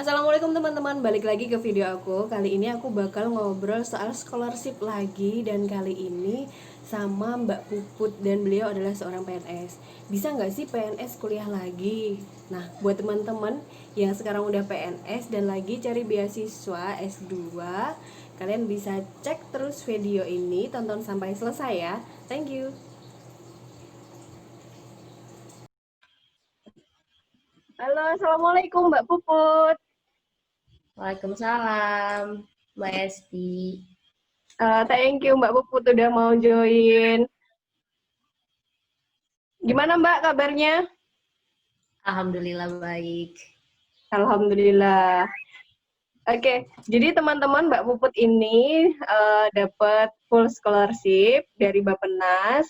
Assalamualaikum teman-teman, balik lagi ke video aku. Kali ini aku bakal ngobrol soal scholarship lagi. Dan kali ini sama Mbak Puput, dan beliau adalah seorang PNS. Bisa nggak sih PNS kuliah lagi? Nah, buat teman-teman yang sekarang udah PNS dan lagi cari beasiswa S2, kalian bisa cek terus video ini, tonton sampai selesai ya. Thank you. Halo, Assalamualaikum Mbak Puput. Waalaikumsalam, Mbak Esti. Thank you Mbak Puput udah mau join. Gimana Mbak kabarnya? Alhamdulillah baik. Alhamdulillah. Oke, jadi teman-teman Mbak Puput ini dapat full scholarship dari Bappenas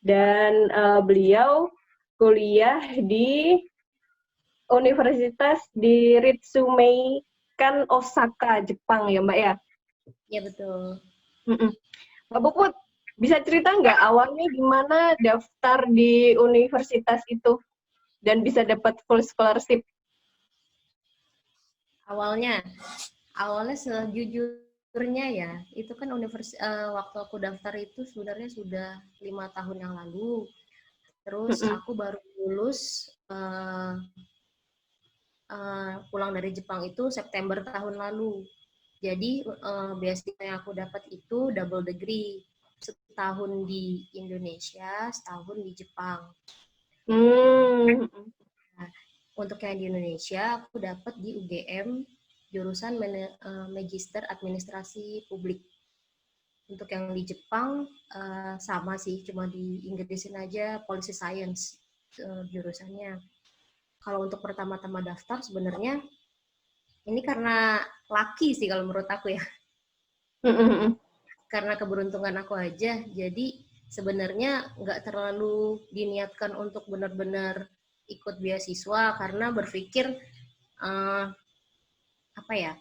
dan beliau kuliah di Universitas di Ritsumei kan Osaka, Jepang ya Mbak ya? Ya betul. Mm-mm. Mbak Puput, bisa cerita nggak awalnya gimana daftar di universitas itu dan bisa dapat full scholarship? Awalnya, awalnya sejujurnya ya, itu kan waktu aku daftar itu sebenarnya sudah 5 tahun yang lalu. Terus Mm-mm. aku baru lulus pulang dari Jepang itu September tahun lalu. Jadi beasiswa yang aku dapat itu double degree, setahun di Indonesia, setahun di Jepang. Hmm. Nah, untuk yang di Indonesia, aku dapat di UGM jurusan Magister Administrasi Publik. Untuk yang di Jepang sama sih, cuma di Inggrisin aja Policy Science jurusannya. Kalau untuk pertama-tama daftar sebenarnya ini karena laki sih kalau menurut aku ya. Mm-mm. Karena keberuntungan aku aja. Jadi sebenarnya nggak terlalu diniatkan untuk benar-benar ikut beasiswa karena berpikir uh, apa ya,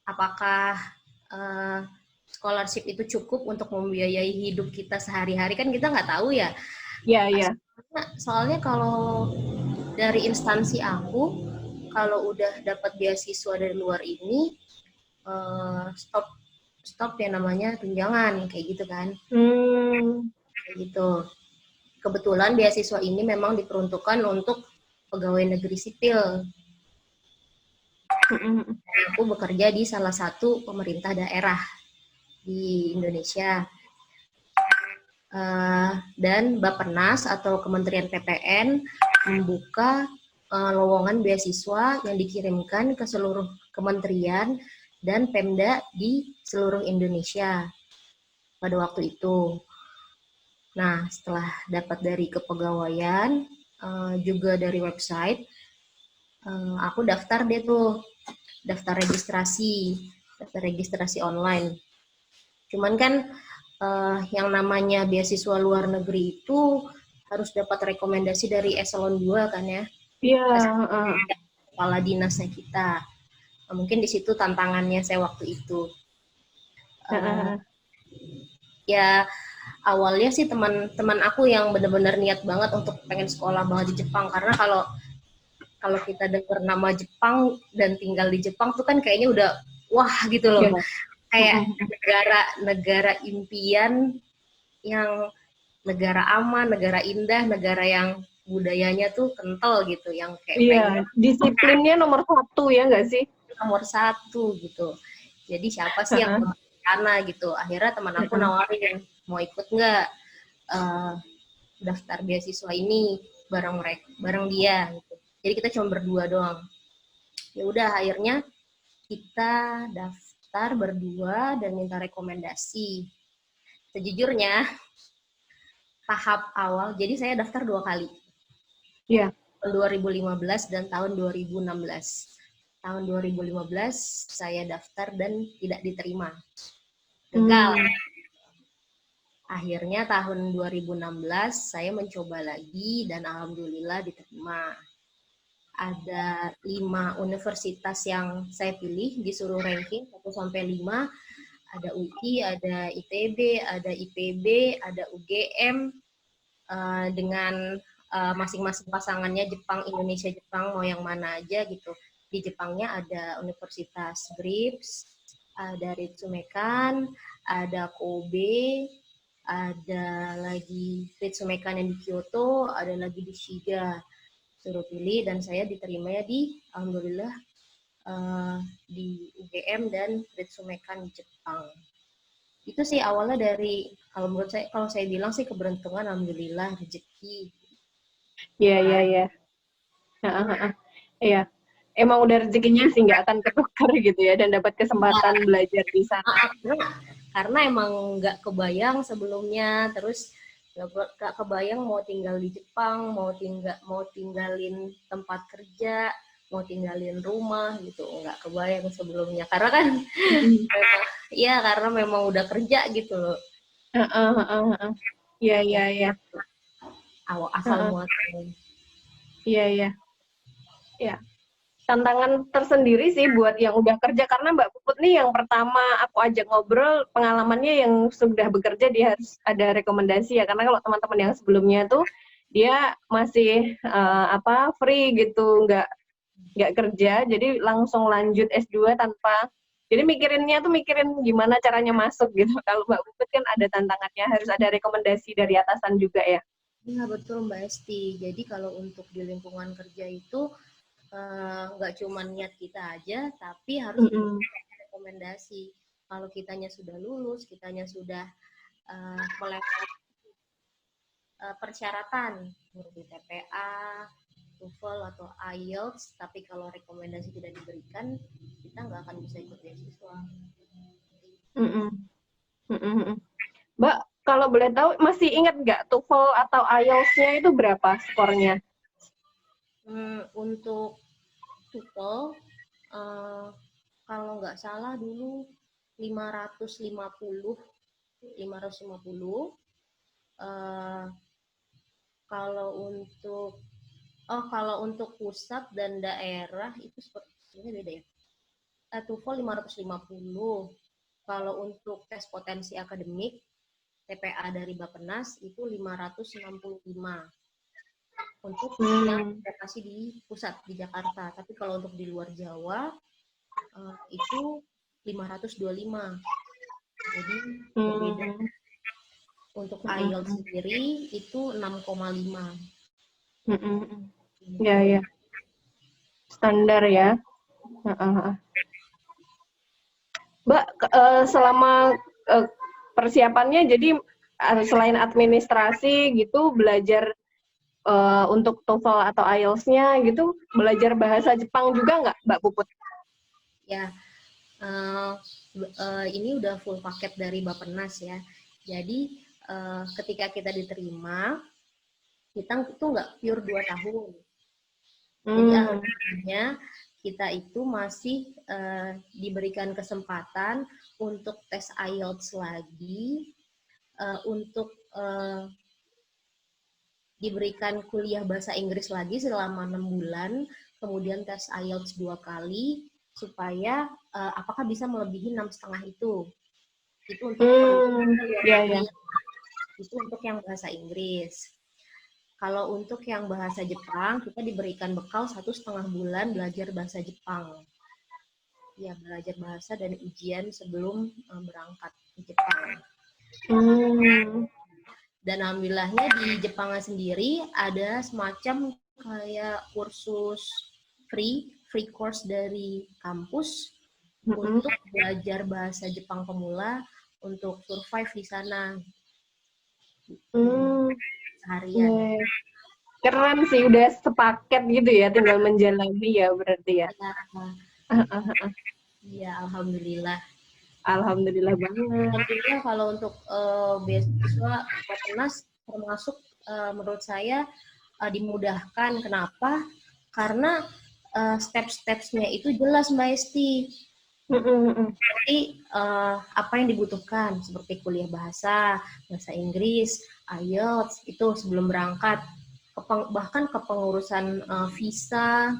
apakah uh, scholarship itu cukup untuk membiayai hidup kita sehari-hari, kan kita nggak tahu ya. Ya, ya. Soalnya kalau dari instansi aku, kalau udah dapat beasiswa dari luar ini, stop stop ya namanya tunjangan kayak gitu kan. Hmm. Kayak gitu. Kebetulan beasiswa ini memang diperuntukkan untuk pegawai negeri sipil. Mm-mm. Aku bekerja di salah satu pemerintah daerah di Indonesia. Dan Bappenas atau Kementerian PPN membuka lowongan beasiswa yang dikirimkan ke seluruh kementerian dan Pemda di seluruh Indonesia pada waktu itu. Nah, setelah dapat dari kepegawaian, juga dari website, aku daftar deh tuh, daftar registrasi online. Cuman kan yang namanya beasiswa luar negeri itu harus dapat rekomendasi dari eselon 2 kan ya, Iya. Uh. kepala dinasnya kita. Mungkin di situ tantangannya saya waktu itu. Uh, ya awalnya sih teman-teman aku yang benar-benar niat banget untuk pengen sekolah banget di Jepang, karena kalau kalau kita dengar nama Jepang dan tinggal di Jepang tuh kan kayaknya udah wah gitu loh, Iya. kayak Mm-mm. negara impian, yang negara aman, negara indah, negara yang budayanya tuh kental gitu, yang kayak Iya, pengen disiplinnya nomor satu ya nggak sih? nomor satu gitu. Jadi siapa sih yang mau ke sana gitu. Akhirnya teman aku nawarin, mau ikut nggak uh, daftar beasiswa ini bareng mereka, bareng dia gitu. Jadi kita cuma berdua doang. Ya udah akhirnya kita daftar berdua dan minta rekomendasi. Sejujurnya tahap awal, jadi saya daftar 2 kali. Iya. Tahun 2015 dan tahun 2016. Tahun 2015 saya daftar dan tidak diterima. Gagal. Hmm. Akhirnya tahun 2016 saya mencoba lagi dan alhamdulillah diterima. Ada 5 universitas yang saya pilih, disuruh ranking 1 sampai 5. Ada UI, ada ITB, ada IPB, ada UGM, dengan masing-masing pasangannya Jepang, Indonesia, Jepang, mau yang mana aja gitu. Di Jepangnya ada Universitas Grips, ada Ritsumeikan, ada Kobe, ada lagi Ritsumeikan yang di Kyoto, ada lagi di Shiga. Suruh pilih dan saya diterima ya di alhamdulillah di UGM dan Ritsumeikan di Jepang. Itu sih awalnya dari kalau menurut saya, kalau saya bilang sih keberuntungan, alhamdulillah, rezeki. Iya, iya, iya. Iya. Emang udah rezekinya sih nggak akan ketukar gitu ya, dan dapat kesempatan belajar di sana. Karena emang nggak kebayang sebelumnya, terus nggak kebayang mau tinggal di Jepang, mau tinggalin tempat kerja, mau tinggalin rumah gitu, nggak kebayang sebelumnya. Karena kan memang, ya karena memang udah kerja gitu loh. Iya, iya, iya. Asal muasal. Iya, iya. Iya. Tantangan tersendiri sih buat yang udah kerja, karena Mbak Puput nih yang pertama aku ajak ngobrol pengalamannya yang sudah bekerja, dia harus ada rekomendasi ya, karena kalau teman-teman yang sebelumnya tuh dia masih free gitu, nggak kerja, jadi langsung lanjut S2 tanpa, jadi mikirin gimana caranya masuk gitu. Kalau Mbak Puput kan ada tantangannya, harus ada rekomendasi dari atasan juga ya. Iya betul Mbak Esti. Jadi kalau untuk di lingkungan kerja itu nggak cuma niat kita aja, tapi harus rekomendasi. Kalau kitanya sudah lulus, kitanya sudah melewati persyaratan seperti TPA, TOEFL atau IELTS, tapi kalau rekomendasi tidak diberikan, kita nggak akan bisa ikut beasiswa. Mbak, kalau boleh tahu, masih ingat nggak TOEFL atau IELTS-nya itu berapa skornya? Untuk TOEFL, kalau nggak salah dulu 550. Kalau untuk kalau untuk pusat dan daerah itu sepertinya beda ya. TOEFL 550. Kalau untuk tes potensi akademik TPA dari Bappenas itu 565 untuk yang lokasi di pusat di Jakarta. Tapi kalau untuk di luar Jawa itu 525. Jadi berbeda. Untuk IELTS sendiri itu 6,5. Ya, ya. Standar ya. Mbak, selama persiapannya, jadi selain administrasi gitu, belajar untuk TOEFL atau IELTS-nya gitu, belajar bahasa Jepang juga nggak, Mbak Puput? Ya, ini udah full paket dari Bappenas ya. Jadi ketika kita diterima, kita itu nggak pure 2 tahun. Jadi alhamdulillahnya kita itu masih diberikan kesempatan untuk tes IELTS lagi, untuk diberikan kuliah bahasa Inggris lagi selama 6 bulan, kemudian tes IELTS 2 kali, supaya apakah bisa melebihi 6,5 itu. Itu untuk itu untuk yang bahasa Inggris. Kalau untuk yang bahasa Jepang, kita diberikan bekal 1,5 bulan belajar bahasa Jepang. Ya, belajar bahasa dan ujian sebelum berangkat ke Jepang. Dan alhamdulillahnya di Jepang sendiri ada semacam kayak kursus free course dari kampus untuk belajar bahasa Jepang pemula untuk survive di sana. Seharian. Keren sih, udah sepaket gitu ya, tinggal menjalani ya berarti ya. Iya, alhamdulillah. Alhamdulillah banget. Alhamdulillah kalau untuk beasiswa Bappenas termasuk menurut saya dimudahkan. Kenapa? Karena step-stepsnya itu jelas Mbak Esti. Seperti apa yang dibutuhkan, seperti kuliah bahasa Inggris, IELTS itu sebelum berangkat, bahkan kepengurusan visa,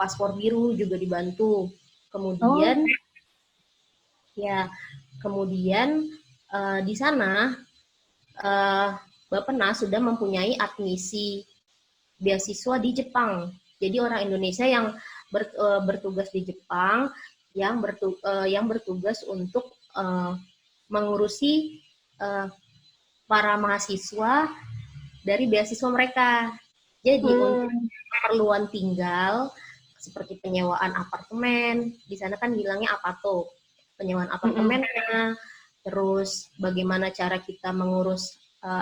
paspor biru juga dibantu. Kemudian kemudian di sana Bappenas sudah mempunyai admisi beasiswa di Jepang. Jadi orang Indonesia yang bertugas di Jepang, yang bertugas untuk mengurusi para mahasiswa dari beasiswa mereka. Jadi untuk keperluan tinggal seperti penyewaan apartemen, di sana kan bilangnya apato, penyewaan apartemennya, terus bagaimana cara kita mengurus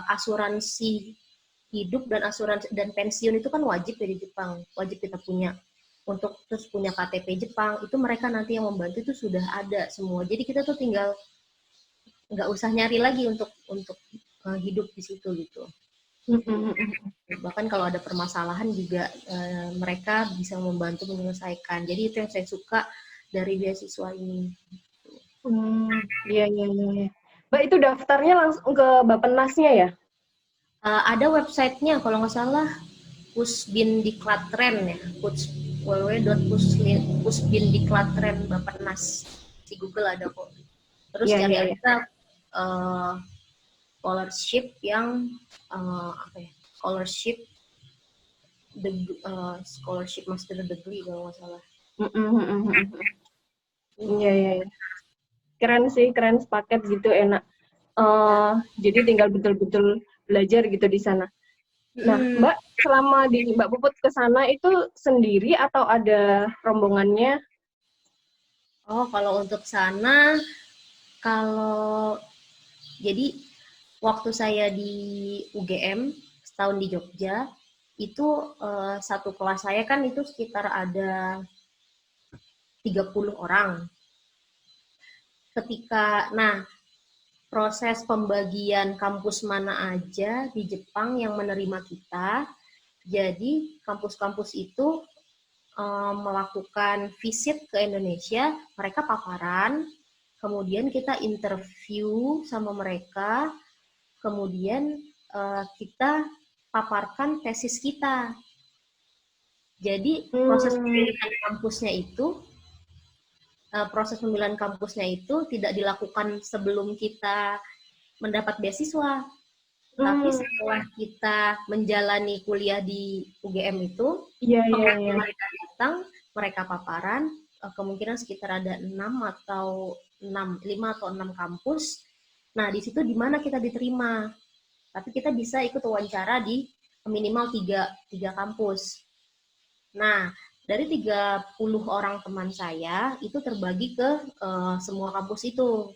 asuransi hidup dan asuransi dan pensiun itu kan wajib ya di Jepang, wajib kita punya. Untuk terus punya KTP Jepang, itu mereka nanti yang membantu itu sudah ada semua. Jadi kita tuh tinggal nggak usah nyari lagi untuk hidup di situ gitu. Bahkan kalau ada permasalahan juga mereka bisa membantu menyelesaikan. Jadi itu yang saya suka dari beasiswa ini. Iya, iya, iya. Mbak, itu daftarnya langsung ke Bappenasnya ya? Ada websitenya kalau nggak salah, Pusbindiklatren ya, www.pusbindiklatren Bappenas. Di Google ada kok. Terus cari aja scholarship yang scholarship master degree kalau nggak salah. Iya, iya, iya. Keren sih, keren, sepaket gitu, enak. Jadi tinggal betul-betul belajar gitu di sana. Nah, Mbak, selama di Mbak Puput ke sana itu sendiri atau ada rombongannya? Oh, kalau untuk sana, jadi waktu saya di UGM setahun di Jogja, itu satu kelas saya kan itu sekitar ada 30 orang. Proses pembagian kampus mana aja di Jepang yang menerima kita, jadi kampus-kampus itu melakukan visit ke Indonesia, mereka paparan, kemudian kita interview sama mereka, kemudian kita paparkan tesis kita. Jadi proses pemilihan kampusnya itu tidak dilakukan sebelum kita mendapat beasiswa, tapi setelah kita menjalani kuliah di UGM itu, mereka datang, mereka paparan, kemungkinan sekitar ada 5 atau 6 kampus. Nah, di situ di mana kita diterima. Tapi kita bisa ikut wawancara di minimal 3 kampus. Nah, dari 30 orang teman saya itu terbagi ke semua kampus itu.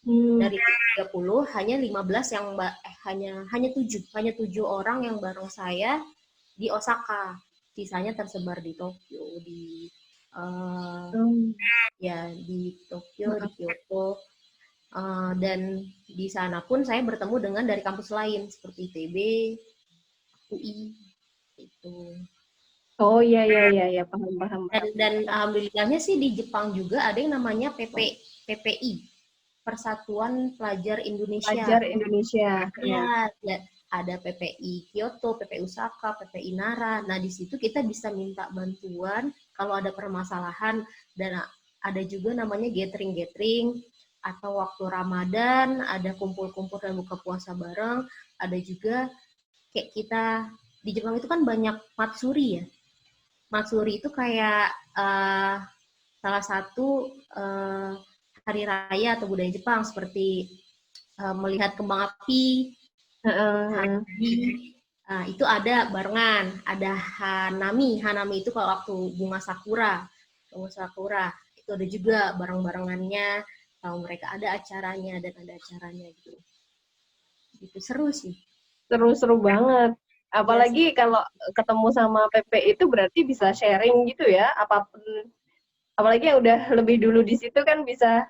Dari 30 hanya 15 yang hanya 7 orang yang bareng saya di Osaka. Sisanya tersebar di Tokyo, di Tokyo, di Kyoto. Dan di sana pun saya bertemu dengan dari kampus lain seperti ITB, UI itu. Oh iya, paham. Dan alhamdulillahnya sih di Jepang juga ada yang namanya PPI, Persatuan Pelajar Indonesia. Pelajar Indonesia. Ya, ada PPI Kyoto, PPI Osaka, PPI Nara. Nah, di situ kita bisa minta bantuan kalau ada permasalahan, dan ada juga namanya gathering atau waktu Ramadan, ada kumpul-kumpul dan buka puasa bareng. Ada juga kayak kita di Jepang itu kan banyak matsuri ya. Matsuri itu kayak salah satu hari raya atau budaya Jepang seperti melihat kembang api, itu ada barengan, ada Hanami itu kalau waktu bunga sakura itu ada juga bareng-barengannya, tahu mereka ada acaranya dan ada acaranya gitu seru sih, seru banget. Apalagi kalau ketemu sama PP itu berarti bisa sharing gitu ya, apapun. Apalagi yang udah lebih dulu di situ kan bisa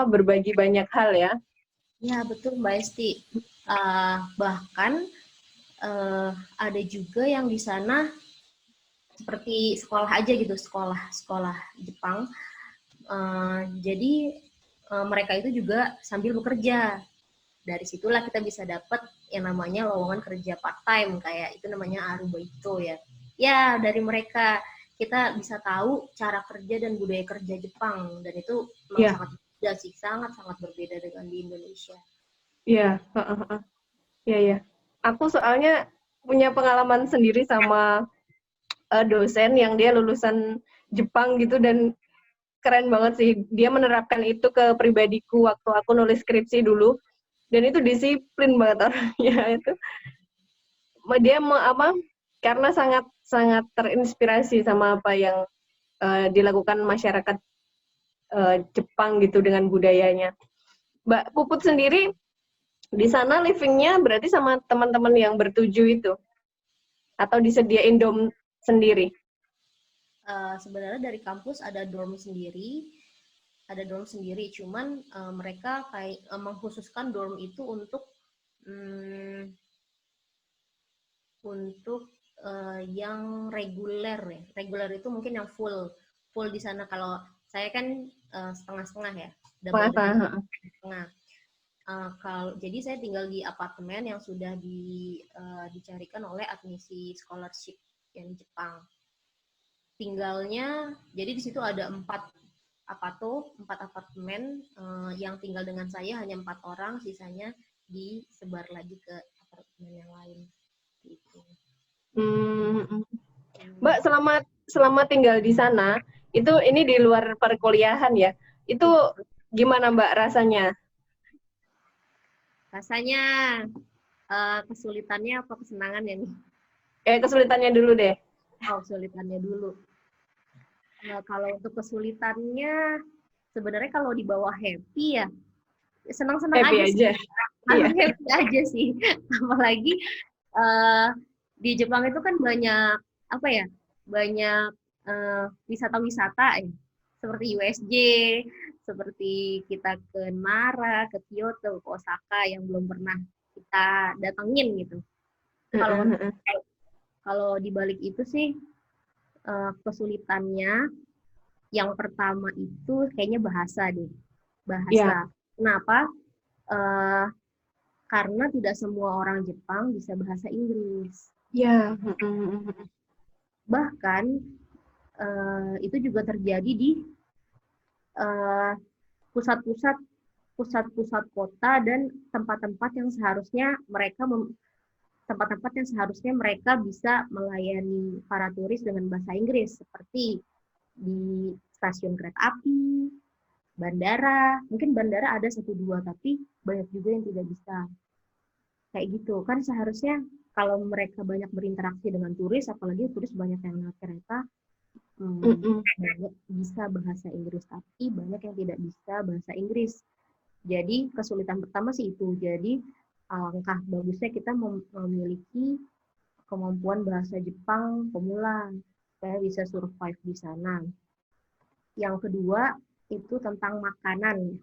berbagi banyak hal ya. Ya betul Mbak Esti. Bahkan ada juga yang di sana seperti sekolah aja gitu, sekolah Jepang. Jadi mereka itu juga sambil bekerja. Dari situlah kita bisa dapat yang namanya lowongan kerja part time, kayak itu namanya arubaito ya. Ya, dari mereka kita bisa tahu cara kerja dan budaya kerja Jepang, dan itu sangat berbeda sih, sangat berbeda dengan di Indonesia. Iya, iya. Aku soalnya punya pengalaman sendiri sama dosen yang dia lulusan Jepang gitu, dan keren banget sih. Dia menerapkan itu ke pribadiku waktu aku nulis skripsi dulu. Dan itu disiplin banget orangnya itu. Dia apa? Karena sangat sangat terinspirasi sama apa yang dilakukan masyarakat Jepang gitu dengan budayanya. Mbak Puput sendiri di sana livingnya berarti sama teman-teman yang bertuju itu? Atau disediain dom sendiri? Sebenarnya dari kampus ada dorm sendiri, cuman mereka kayak mengkhususkan dorm itu mm, untuk yang reguler ya. Reguler itu mungkin yang full di sana. Kalau saya kan setengah-setengah ya, double setengah. Kalau jadi saya tinggal di apartemen yang sudah dicarikan oleh admisi scholarship yang Jepang. Tinggalnya, jadi di situ ada 4 apartemen, yang tinggal dengan saya hanya 4 orang, sisanya disebar lagi ke apartemen yang lain. Gitu. Mbak, selama tinggal di sana, ini di luar perkuliahan ya, itu gimana Mbak rasanya? Rasanya kesulitannya apa kesenangannya nih? Kesulitannya dulu deh. Oh, kesulitannya dulu. Kalau untuk kesulitannya, sebenarnya kalau di bawah happy ya, senang-senang aja sih. Happy aja sih. Apalagi di Jepang itu kan banyak banyak wisata-wisata ya, seperti USJ, seperti kita ke Nara, ke Kyoto, ke Osaka yang belum pernah kita datengin gitu. Kalau di balik itu sih kesulitannya yang pertama itu kayaknya bahasa deh. Bahasa. Kenapa? Karena tidak semua orang Jepang bisa bahasa Inggris. Bahkan itu juga terjadi di pusat-pusat kota dan tempat-tempat yang seharusnya mereka bisa melayani para turis dengan bahasa Inggris, seperti di stasiun kereta api, bandara. Mungkin bandara ada 1-2, tapi banyak juga yang tidak bisa. Kayak gitu. Kan seharusnya kalau mereka banyak berinteraksi dengan turis, apalagi turis banyak yang naik kereta, banyak bisa bahasa Inggris, tapi banyak yang tidak bisa bahasa Inggris. Jadi kesulitan pertama sih itu. Jadi alangkah bagusnya kita memiliki kemampuan bahasa Jepang pemula supaya bisa survive di sana. Yang kedua itu tentang makanan.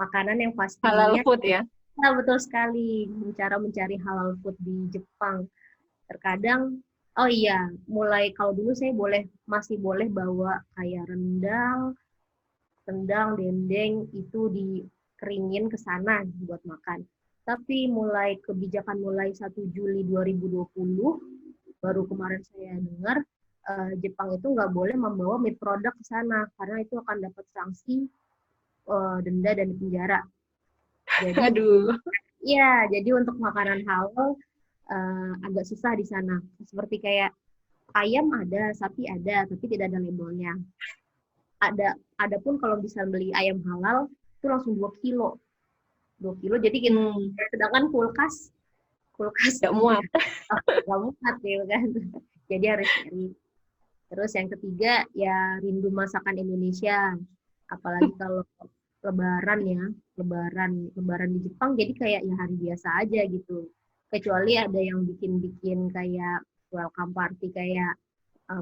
Makanan yang pastinya halal food ya. Nah, betul sekali. Cara mencari halal food di Jepang. Terkadang mulai kalau dulu saya masih boleh bawa kayak rendang, dendeng itu dikeringin ke sana buat makan. Tapi kebijakan mulai 1 Juli 2020, baru kemarin saya dengar Jepang itu nggak boleh membawa meat product ke sana karena itu akan dapat sanksi denda dan penjara. Jadi, jadi untuk makanan halal agak susah di sana. Seperti kayak ayam ada, sapi ada, tapi tidak ada labelnya. Adapun kalau bisa beli ayam halal itu langsung 2 kilo. 2 kilo, jadi sedangkan kulkas nggak muat. Nggak muat ya kan. Jadi harus cari. Terus yang ketiga ya rindu masakan Indonesia. Apalagi kalau lebaran di Jepang, jadi kayak ya hari biasa aja gitu. Kecuali ada yang bikin kayak welcome party, kayak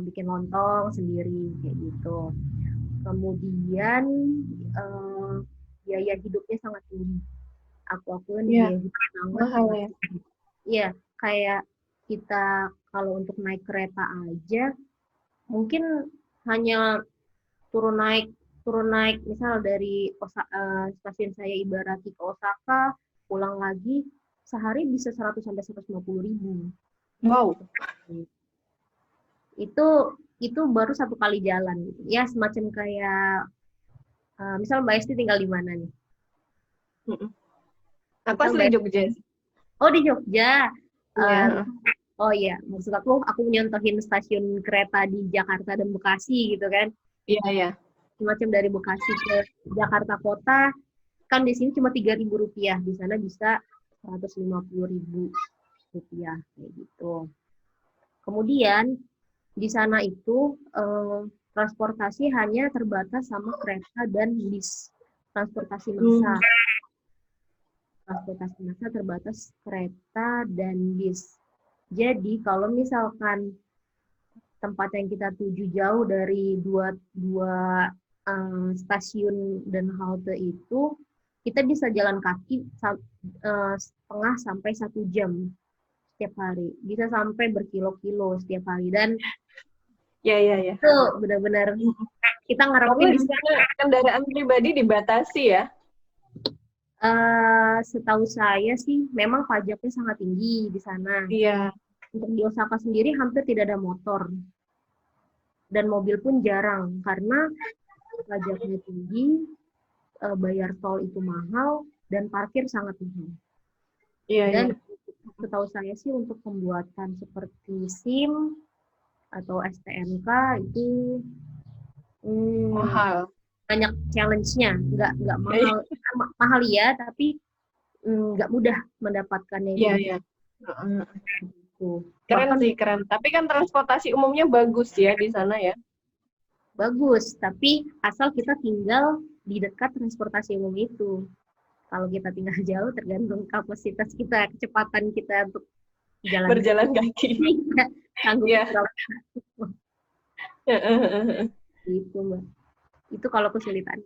bikin lontong sendiri kayak gitu. Kemudian biaya hidupnya sangat tinggi. Aku biaya hidup sangat mahal ya. Iya, kayak kita kalau untuk naik kereta aja mungkin hanya turun naik misal dari stasiun saya Ibaraki ke Osaka, pulang lagi sehari bisa 100 sampai 150.000. Wow. Itu baru 1 kali jalan gitu. Ya semacam kayak misal Mbak Esti tinggal di mana nih? Aku asli Jogja. Oh, di Jogja. Oh iya, maksud aku nyontohin stasiun kereta di Jakarta dan Bekasi gitu kan. Iya, iya. Semacam dari Bekasi ke Jakarta Kota, kan di sini cuma Rp3.000, di sana bisa Rp150.000 kayak gitu. Kemudian di sana itu transportasi hanya terbatas sama kereta dan bis. Transportasi massa. Hmm. Transportasi massa terbatas kereta dan bis. Jadi kalau misalkan tempat yang kita tuju jauh dari dua dua stasiun dan halte itu, kita bisa jalan kaki setengah sampai 1 jam setiap hari. Bisa sampai berkilo-kilo setiap hari. Dan Ya, ya, ya. itu benar-benar kita Karena ngarepin di sana kendaraan pribadi dibatasi ya. setahu saya sih memang pajaknya sangat tinggi di sana. Iya. Untuk di Osaka sendiri hampir tidak ada motor dan mobil pun jarang karena pajaknya tinggi, bayar tol itu mahal dan parkir sangat mahal. Iya, Dan iya. setahu saya sih untuk pembuatan seperti SIM atau STNK itu Mahal. banyak challenge-nya, nggak mahal mahal ya, tapi nggak mudah mendapatkannya itu Iya, di iya. situ. Keren Bahkan sih, keren. Tapi kan transportasi umumnya bagus ya di sana ya. bagus, tapi asal kita tinggal di dekat transportasi umum itu. Kalau kita tinggal jauh, tergantung kapasitas kita, kecepatan kita untuk jalan Berjalan kaki. sanggup Iya. berapa itu, Mbak. Itu kalau kesulitan.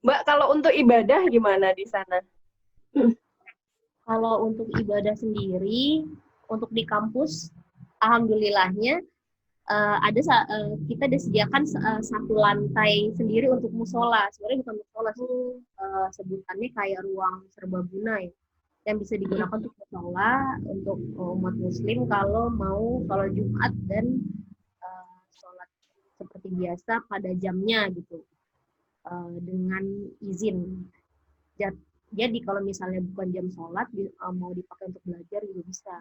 Mbak, kalau untuk ibadah gimana di sana? Kalau untuk ibadah sendiri, untuk di kampus, alhamdulillahnya kita disediakan satu lantai sendiri untuk musola. Sebenarnya bukan musola sih, sebutannya kayak ruang serbaguna ya, yang bisa digunakan untuk musola untuk umat muslim kalau mau sholat Jumat dan sholat seperti biasa pada jamnya gitu, dengan izin. Jadi kalau misalnya bukan jam sholat, mau dipakai untuk belajar juga bisa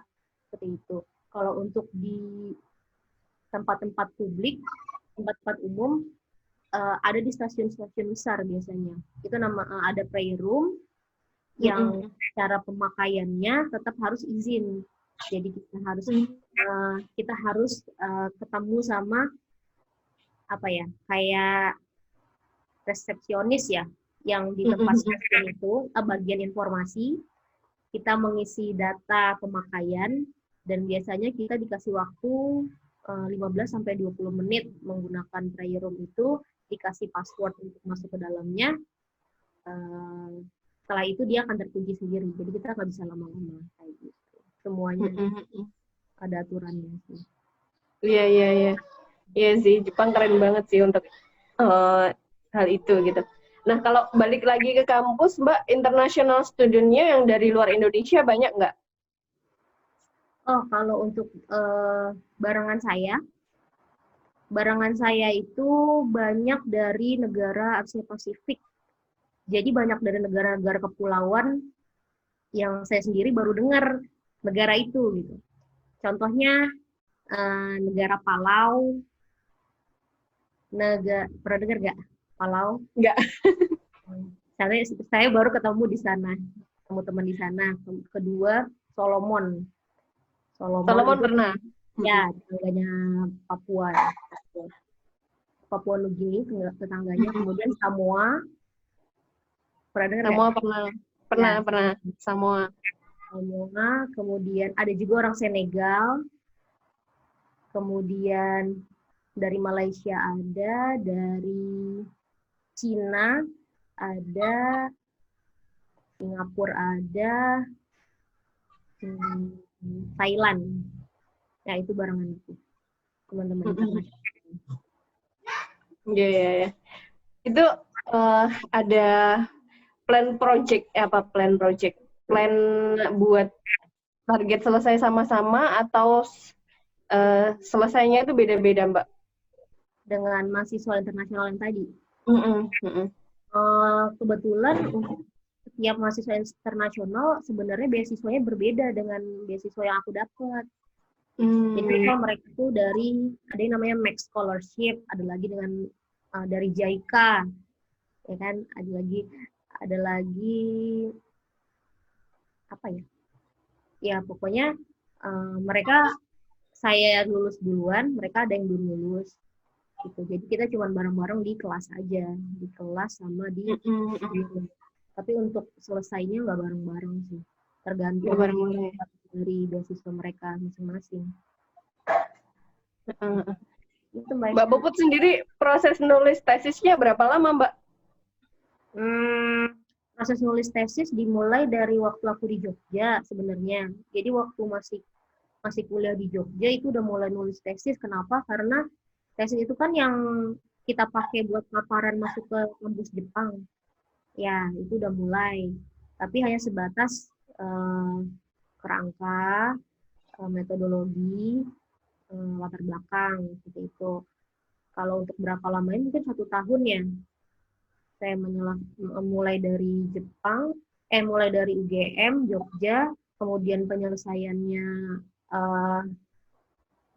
seperti itu. Kalau untuk di tempat-tempat publik, tempat-tempat umum, ada di stasiun-stasiun besar biasanya. Itu ada prayer room yang cara pemakaiannya tetap harus izin. Jadi kita harus ketemu sama apa ya, kayak resepsionis ya, yang di tempat stasiun itu bagian informasi. Kita mengisi data pemakaian dan biasanya kita dikasih waktu 15-20 menit menggunakan prayer room itu, dikasih password untuk masuk ke dalamnya. Setelah itu dia akan terkunci sendiri, jadi kita nggak bisa lama-lama kayak gitu. Semuanya ada aturannya sih. Iya, iya, iya. Iya sih, Jepang keren banget sih untuk hal itu gitu. Nah, kalau balik lagi ke kampus, Mbak, international student-nya yang dari luar Indonesia banyak nggak? Oh, kalau untuk barengan saya itu banyak dari negara Asia Pasifik. Jadi banyak dari negara-negara kepulauan yang saya sendiri baru dengar negara itu gitu. Contohnya negara Palau. Pernah dengar nggak Palau? Nggak. Saya baru ketemu di sana, ketemu teman di sana. Kedua Solomon. Solomon pernah. Ya, tetangganya Papua. Papua Nugini, tetangganya. Kemudian Samoa. Pernah dengar Samoa nggak? pernah. Samoa. Kemudian ada juga orang Senegal. Kemudian dari Malaysia ada, dari Cina ada, Singapura ada, Thailand. Ya, itu barengan itu. Teman-teman internasional. Iya, iya, iya. Itu ada plan buat target selesai sama-sama atau selesainya itu beda-beda, Mbak? Dengan mahasiswa internasional yang tadi. Mm-mm. Kebetulan untuk tiap mahasiswa internasional sebenarnya beasiswanya berbeda dengan beasiswa yang aku dapat. Jadi kalau mereka itu ada yang namanya Max Scholarship, ada lagi dengan dari JICA, ya kan, ada lagi apa ya? Ya pokoknya mereka saya lulus duluan, mereka ada yang belum lulus gitu. Jadi kita cuma bareng-bareng di kelas aja, di kelas sama di tapi untuk selesainya nggak bareng-bareng sih, tergantung dari beasiswa mereka masing-masing. Itu Mbak Puput sendiri proses nulis tesisnya berapa lama, Mbak? Proses nulis tesis dimulai dari waktu aku di Jogja sebenarnya. Jadi waktu masih kuliah di Jogja itu udah mulai nulis tesis. Kenapa? Karena tesis itu kan yang kita pakai buat paparan masuk ke kampus Jepang. Ya, itu udah mulai. Tapi hanya sebatas kerangka, metodologi, latar belakang, seperti itu. Kalau untuk berapa lama ini mungkin 1 tahun ya. Saya mulai dari Jepang, mulai dari UGM, Jogja, kemudian penyelesaiannya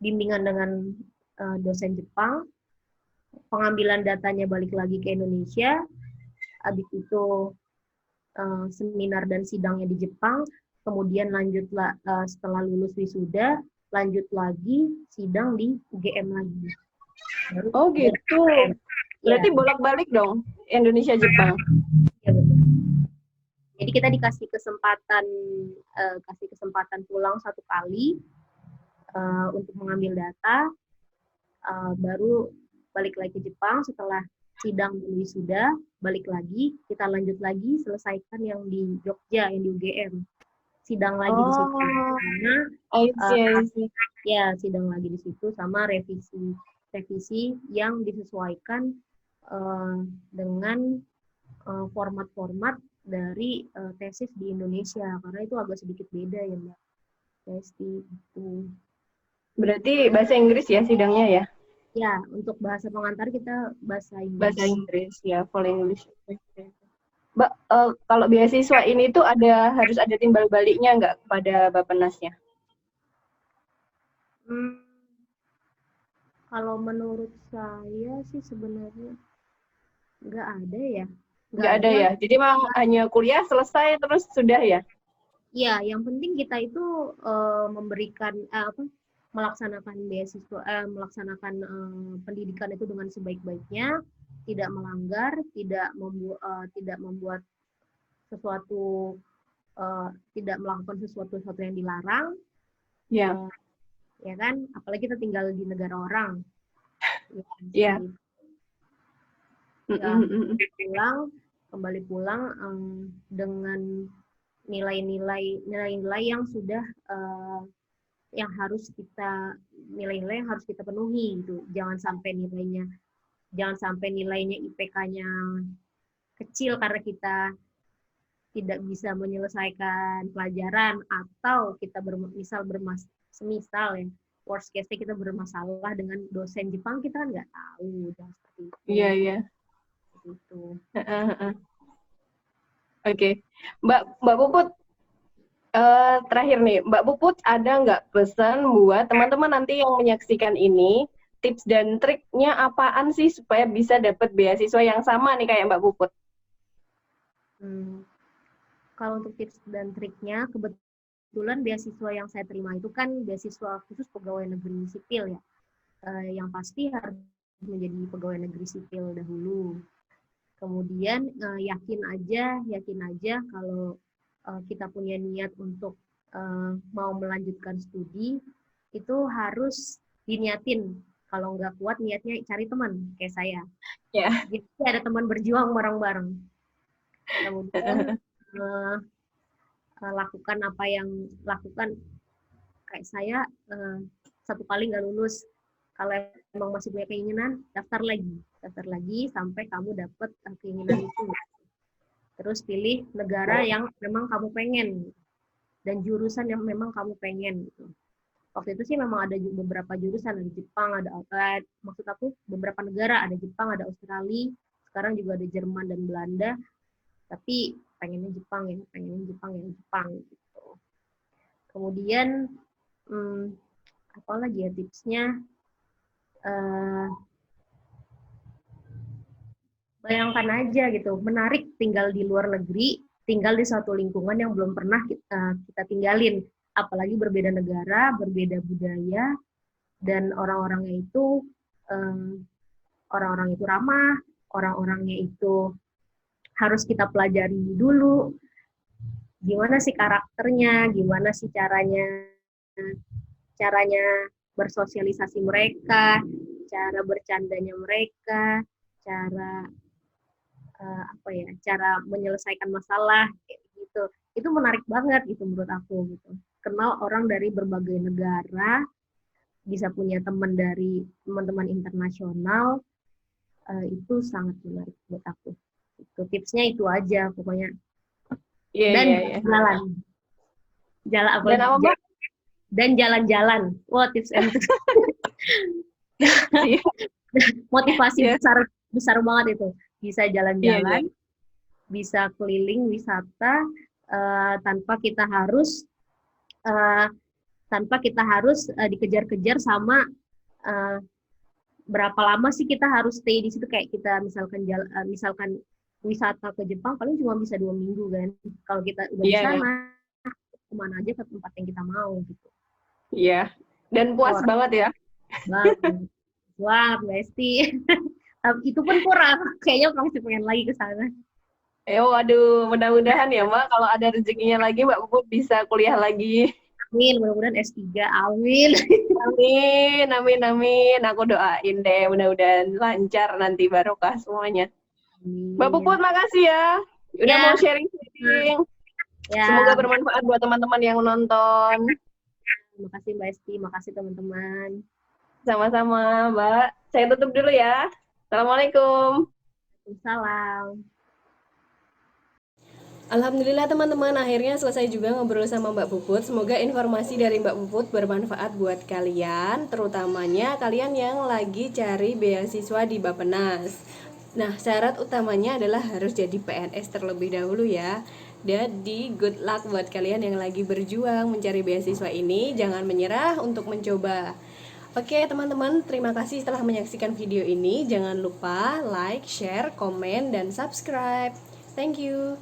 bimbingan dengan dosen Jepang, pengambilan datanya balik lagi ke Indonesia, habis itu seminar dan sidangnya di Jepang, kemudian lanjutlah setelah lulus wisuda, lanjut lagi sidang di UGM lagi. Oh gitu. Berarti bolak-balik dong Indonesia Jepang. Ya betul. Jadi kita dikasih kesempatan pulang 1 kali untuk mengambil data, baru balik lagi ke Jepang setelah sidang dan wisuda, balik lagi, kita lanjut lagi selesaikan yang di Jogja, yang di UGM. Sidang lagi di situ. Karena ya sidang lagi di situ sama revisi yang disesuaikan dengan format-format dari tesis di Indonesia, karena itu agak sedikit beda ya Mbak Desti itu. Berarti bahasa Inggris ya sidangnya ya? Ya, untuk bahasa pengantar kita bahasa Inggris. Bahasa Inggris ya, full English. Mbak, kalau beasiswa ini tuh harus ada timbal baliknya nggak kepada Bappenasnya? Kalau menurut saya sih sebenarnya nggak ada ya. Nggak ada ya? Jadi memang hanya kuliah selesai terus sudah ya? Iya, yang penting kita itu memberikan melaksanakan beasiswa, melaksanakan pendidikan itu dengan sebaik-baiknya, tidak melanggar, tidak membuat sesuatu, tidak melakukan sesuatu yang dilarang. Ya. Ya kan, apalagi kita tinggal di negara orang. Ya. Kembali pulang dengan nilai-nilai yang sudah yang harus kita penuhi gitu. Jangan sampai nilainya IPK-nya kecil karena kita tidak bisa menyelesaikan pelajaran, atau kita semisal ya, worst case kita bermasalah dengan dosen Jepang, kita kan nggak tahu, jangan seperti itu. Iya. Itu. Oke. Mbak Puput, terakhir nih, Mbak Puput ada nggak pesan buat teman-teman nanti yang menyaksikan ini, tips dan triknya apaan sih supaya bisa dapat beasiswa yang sama nih kayak Mbak Puput? Kalau untuk tips dan triknya, kebetulan beasiswa yang saya terima itu kan beasiswa khusus pegawai negeri sipil ya. Yang pasti harus menjadi pegawai negeri sipil dahulu. Kemudian yakin aja kalau kita punya niat untuk mau melanjutkan studi, itu harus diniatin. Kalau nggak kuat niatnya, cari teman kayak saya. Yeah. Jadi ada teman berjuang bareng-bareng. Kemudian lakukan apa yang lakukan. Kayak saya 1 kali nggak lulus. Kalau emang masih punya keinginan, daftar lagi sampai kamu dapat keinginan itu. Terus pilih negara yang memang kamu pengen dan jurusan yang memang kamu pengen. Waktu itu sih memang ada beberapa jurusan, ada Jepang, maksud aku beberapa negara, ada Jepang, ada Australia, sekarang juga ada Jerman dan Belanda. Tapi pengennya Jepang ya, pengennya Jepang ya, Jepang gitu. Kemudian apa lagi ya tipsnya? Bayangkan aja gitu, menarik tinggal di luar negeri, tinggal di satu lingkungan yang belum pernah kita tinggalin. Apalagi berbeda negara, berbeda budaya, dan orang-orangnya itu orang-orang itu ramah, orang-orangnya itu harus kita pelajari dulu. Gimana sih karakternya, gimana sih caranya bersosialisasi mereka, cara bercandanya mereka, cara cara menyelesaikan masalah kayak gitu. Itu menarik banget gitu menurut aku gitu. Kenal orang dari berbagai negara, bisa punya teman-teman internasional, itu sangat menarik buat aku. Itu tipsnya itu aja pokoknya. Dan jalan-jalan. Dan jalan-jalan. Wah, tips and tricks. Motivasi besar banget itu. Bisa jalan-jalan, bisa keliling wisata tanpa kita harus dikejar-kejar sama berapa lama sih kita harus stay di situ. Kayak kita misalkan wisata ke Jepang paling cuma bisa 2 minggu kan. Kalau kita udah di sana, kemana aja ke tempat yang kita mau gitu. Iya, dan puas banget ya. Wah, Besti. Itu pun kurang. Kayaknya masih pengen lagi ke sana. Waduh, mudah-mudahan ya Mbak, kalau ada rezekinya lagi Mbak Puput bisa kuliah lagi. Amin, mudah-mudahan S3. Amin. Amin, amin, amin. Aku doain deh, mudah-mudahan lancar nanti barokah semuanya. Amin. Mbak Puput, makasih ya. Udah mau sharing-sharing. Ya. Semoga bermanfaat buat teman-teman yang nonton. Makasih Mbak Esti, makasih teman-teman. Sama-sama Mbak. Saya tutup dulu ya. Assalamualaikum. Waalaikumsalam. Alhamdulillah teman-teman, akhirnya selesai juga ngobrol sama Mbak Puput. Semoga informasi dari Mbak Puput bermanfaat buat kalian, terutamanya kalian yang lagi cari beasiswa di Bappenas. Nah, syarat utamanya adalah harus jadi PNS terlebih dahulu ya. Jadi good luck buat kalian yang lagi berjuang mencari beasiswa ini. Jangan menyerah untuk mencoba. Oke teman-teman, terima kasih telah menyaksikan video ini. Jangan lupa like, share, komen, dan subscribe. Thank you.